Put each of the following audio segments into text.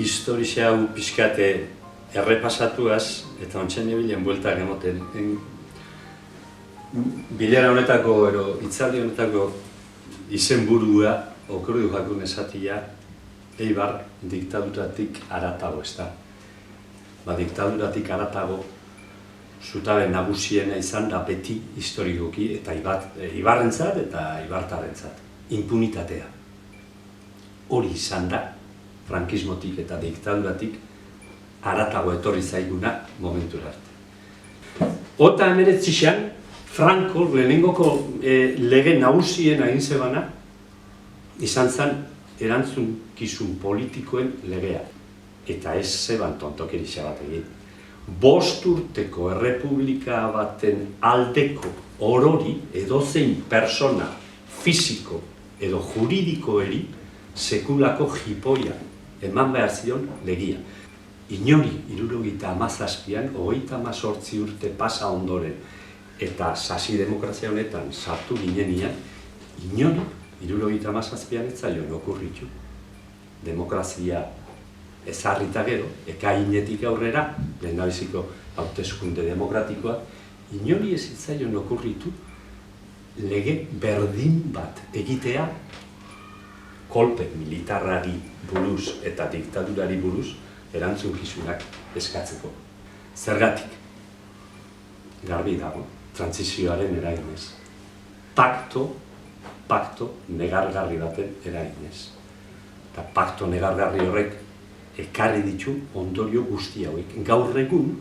historia hau pixkate errepasatuaz, eta ontzen ebilen bueltak emoten. Bilera honetako, hitzaldi honetako izenburua, okurdu jakun esatia, Eibar diktaduratik haratago, ez da. Diktaduratik haratago, zutabe nagusiena izan da beti historikoki eta Ibarrentzat eta Ibartarrentzat. Impunitatea. Hori izan da, frankismotik eta diktaduratik haratago etorri zaiguna momentura arte. Ota 19an, Franco, lehenengoko lege nagusien egin zebana, izan zen erantzunkizun politikoen legea. Eta ez zeban tontokerisa bat egin. 5 urteko errepublika baten aldeko orori edozein persona fisiko edo juridikoeri sekulako jipoia eman behar zion legia. Inori 77an, 38 urte pasa ondoren, eta sasi demokrazia honetan sartu ginenian, inori 77an ez zaion okurritu. Demokrazia ezarrita gero, ekainetik aurrera, lehendabiziko hauteskunde demokratikoa, inori ez zitzaion okurritu lege berdin bat egitea kolpe militarrari buruz eta diktadurari buruz erantzunkizunak eskatzeko. Zergatik, garbi dago, trantsizioaren eraginez. Pakto negargarri baten eraginez. Eta pakto negargarri horrek ekarri ditu ondorio guzti hauek. Gaur egun,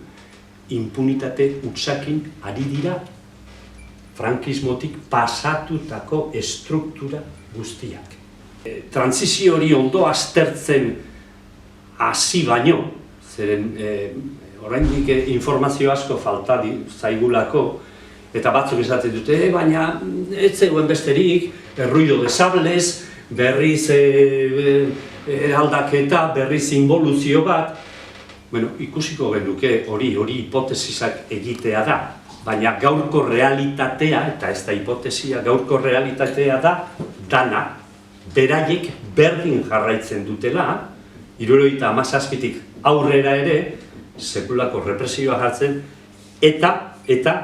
impunitate hutsakin ari dira frankismotik pasatutako estruktura guztiak. Trantsizio hori ondo aztertzen hasi baino, zeren oraindik informazio asko falta zaigulako, eta batzuk esaten dute, baina ez zegoen besterik, ruido de sables, berriz aldaketa, berriz involuzio bat. Ikusiko genuke hori hipotesisak egitea da, baina gaurko realitatea, eta ez da hipotesia, gaurko realitatea da, dana, beraiek berdin jarraitzen dutela, 77tik aurrera ere, sekulako represioa jartzen, eta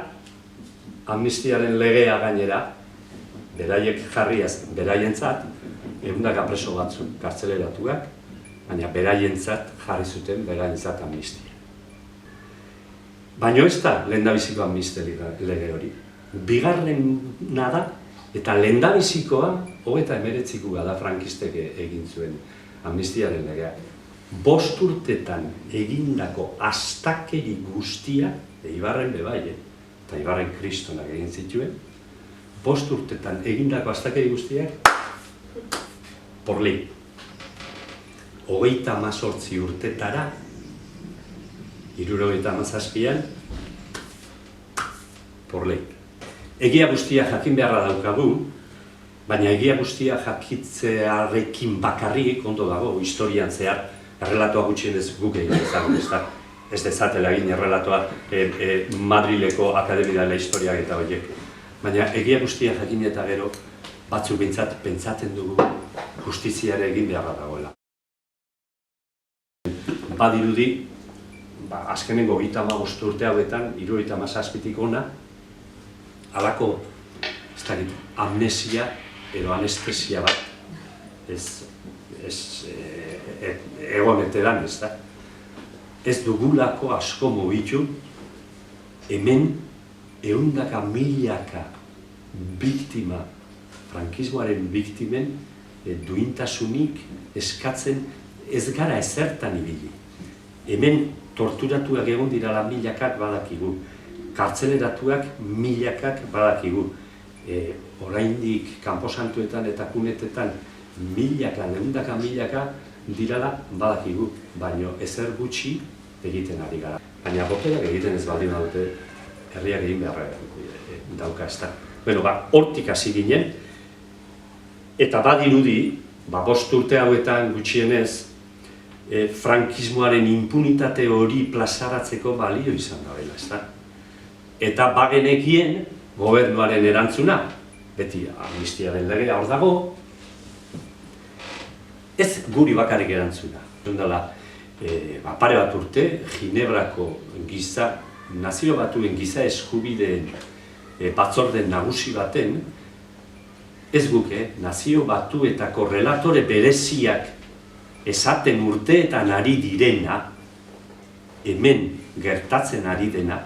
amnistiaren legea gainera, beraiek jarriaz beraientzat, 100 preso batzuk kartzeleratuak, baina beraientzat jarri zuten beraientzat amnistia. Baina ez da lehendabiziko amnistia lege hori. Bigarrena da, eta lehendabizikoa, 19 da frankistek egin zuen amnistiaren legea. 5 urtetan egindako astakeri guztia, Ibarren bebai, eta Ibarren kristonak egin zituen, 5 urtetan egindako astakeri guztiak, por ley. 38 urtetara, 77an, por ley. Egia guztia jakin beharra daukagu, baina egia guztia jakitzearekin bakarrik ondo dago, historian zehar, errelatoa gutxienez guk egin ezagun, ez dezatela egin errelatoa Madrileko Akademia dela Historiak eta horiek. Baina egia guztia jakin eta gero, batzuk pentsatzen dugu justiziare egin beharra dagoela. Badirudi, azkenengo 35 urte hauetan, 77tik ona, halako amnesia edo anestesia bat egoneteran, ez da. Ez dugulako asko mugitu, hemen 100.000 biktima, frankismoaren biktimen duintasunik eskatzen ez gara ezertan ibili. Hemen torturatuak egon dirala 1000-ak badakigu, kartzeleratuak 1000-ak badakigu. Oraindik kanposantuetan eta kunetetan 1000-ak, 100.000-ak dirala badakigu, baina ezer gutxi egiten ari gara. Baina boterak egiten ez baldin badute herriak egin beharra dauka, ez da. Hortik hasi ginen, eta badirudi, 5 urte hauetan gutxienez, frankismoaren impunitate hori plazaratzeko balio izan dabela, ez da. Eta bagenekien gobernuaren erantzuna, beti amnistiaren legea hor dago, ez guri bakarrik erantzuna. pare bat urte, Ginebrako nazio batuen giza eskubideen batzorde nagusi baten, ez guke, nazio batuetako relatore bereziak esaten urteetan ari direna, hemen gertatzen ari dena,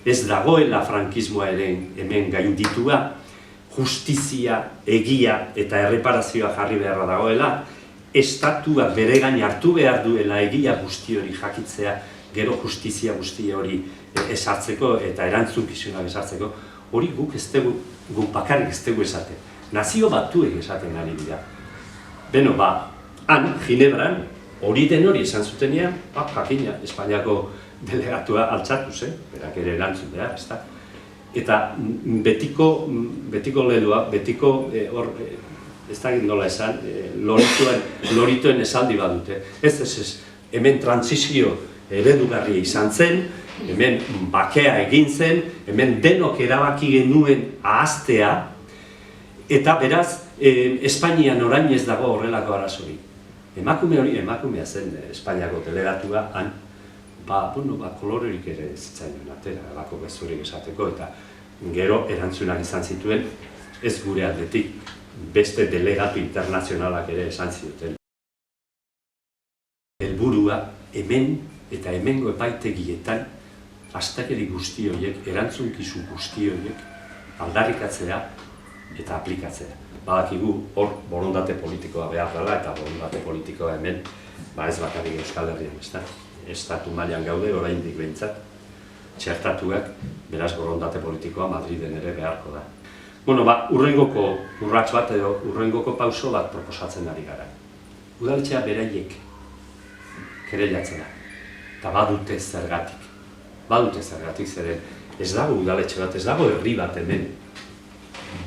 ez dagoela frankismoa ere hemen gainditua, justizia, egia eta erreparazioa jarri beharra dagoela, estatuak bere gain hartu behar duela egia guzti hori jakitzea, gero justizia guzti hori esartzeko eta erantzukizunak esartzeko, hori guk bakarrik ez dugu esaten. Nazio batuek esaten ari dira. Beno, han, Ginebran, hori den hori esan zutenean, jakina, Espainiako delegatua altxatuz, berak ere erantzun behar, ez da. Eta betiko leloa, ez da nola esan, lorituen esaldi badute. Ez, hemen transizio eredugarria izan zen, hemen bakea egin zen, hemen denok erabaki genuen ahaztea, eta beraz, Espainian orain ez dago horrelako arazori. Emakume hori, emakumea zen Espainiako delegatua, han, kolorerik ere zitzaion atera, bako bezurik esateko, eta gero erantzunak izan zituen, ez gure aldetik, beste delegatu internazionalak ere esan zituen. Helburua hemen eta hemengo epaitegietan astakeri guzti horiek, erantzunkizu guzti horiek aldarrikatzea eta aplikatzea. Badakigu hor borondate politikoa behar dela eta borondate politikoa hemen ez bakarrik Euskal Herrian, ez da? Estatu mailan gaude oraindik behintzat, txertatuak, beraz borondate politikoa Madriden ere beharko da. Urrengoko urrats bat edo urrengoko pauso bat proposatzen ari gara. Udaletxea beraiek kerelatzea, eta badute zergatik. Badute zergatik zeren ez dago udaletxe bat, ez dago herri bat hemen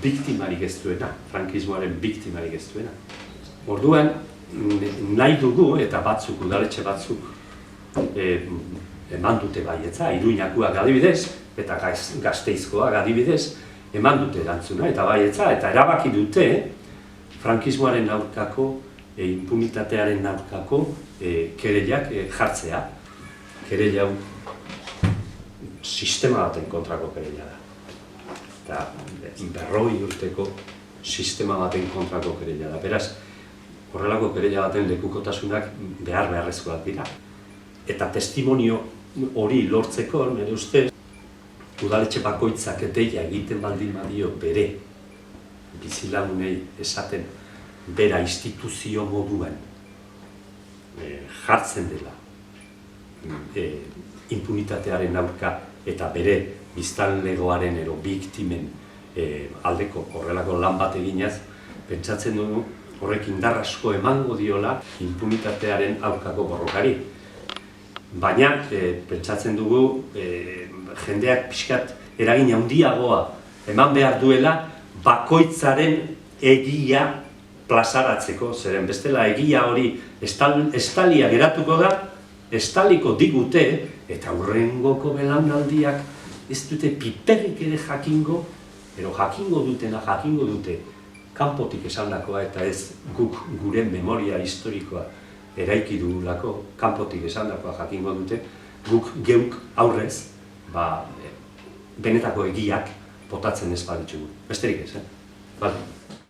biktimarik ez duena, frankismoaren biktimarik ez duena. Orduan, nahi dugu eta udaletxe batzuk eman dute baietza, Iruñakoak adibidez, eta Gasteizkoak adibidez, eman dute erantzuna eta baietza, eta erabaki dute frankismoaren aurkako, impunitatearen aurkako kerelak jartzea. Kerela hau sistema baten kontrako kerela da. Eta 40 urteko sistema baten kontrako kerela da. Beraz, horrelako kerela baten lekukotasunak beharrezkoak dira. Eta testimonio hori lortzeko, nire ustez, udaletxe bakoitzak deia egiten baldin badio bere bizilagunei esaten bera instituzio moduan jartzen dela impunitatearen aurka eta bere biztanlegoaren edo biktimen aldeko horrelako lan bat eginaz, pentsatzen dugu horrek indar asko emango diola impunitatearen aurkako borrokari. Baina, pentsatzen dugu, jendeak pixkat eragin handiagoa eman behar duela bakoitzaren egia plazaratzeko, zeren bestela egia hori estalia geratuko da, estaliko digute, eta hurrengoko belaunaldiak ez dute piperrik ere jakingo, ero jakingo dute kanpotik esandakoa eta ez guk gure memoria historikoa eraiki dugulako, kanpotik esandakoa jakingo dute, guk geuk aurrez, benetako egiak botatzen ez baditugu. Besterik ez,